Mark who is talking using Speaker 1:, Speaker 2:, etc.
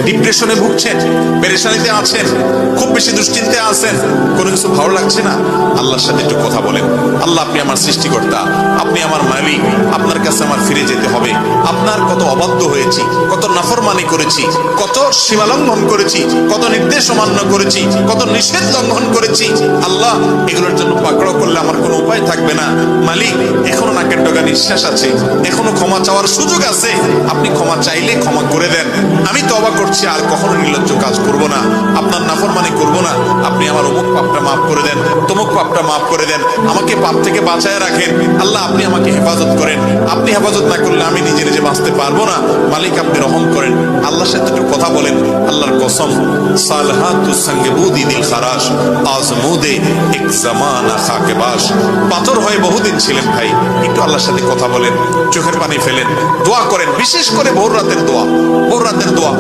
Speaker 1: ডিপ্রেশনে ভুগছেন, পেরেশানিতে আছেন, খুব বেশি দুশ্চিন্তায় আছেন, কোনো কিছু ভালো লাগছে না, আল্লাহর সাথে একটু কথা বলেন। আল্লাহ, আপনি আমার সৃষ্টিকর্তা, আপনি আমার মালিক, আপনার কাছে আমার ফিরে যেতে হবে। আপনার কত অবাধ্য হয়েছি, কত নাফরমানি করেছি, কত সীমালঙ্ঘন করেছি, কত নির্দেশ অমান্য করেছি, কত নিষেধ লঙ্ঘন করেছি। আল্লাহ, এগুলোর জন্য পাকড়াও করলে আমার কোনো উপায় থাকবে না। মালিক, এখনো নাকের ডগা নিঃশ্বাস আছে, এখনো ক্ষমা চাওয়ার সুযোগ আছে। আপনি ক্ষমা চাইলে ক্ষমা করে দেন। আমি তওবা করছি, আর কখনো নির্লজ্জ কাজ করব না, আপনার নাফরমানি করব না। আপনি আমার অমুক পাপটা মাফ করে দেন, তমুক পাপটা মাফ করে দেন, আমাকে পাপ থেকে বাঁচায় রাখেন। আল্লাহ, আপনি আমাকে হেফাজত করেন। আপনি হেফাজত না করলে আমি নিজে নিজে বাঁচতে পারবো না। মালিক, আপনি রহম করেন। আল্লাহর সাথে একটু কথা বলেন। আল্লাহর কসম, সালহাতুস সঙ্গে বুদি দিল খারাস, আজমুদে এক জামানা খাকে বাস। পাথর হয়ে বহুদিন ছিলেন ভাই, একটু আল্লাহর সাথে কথা বলেন, চোখের পানি ফেলেন, দোয়া করেন, বিশেষ করে ভোর রাতের দোয়া। ভোর রাতের দোয়া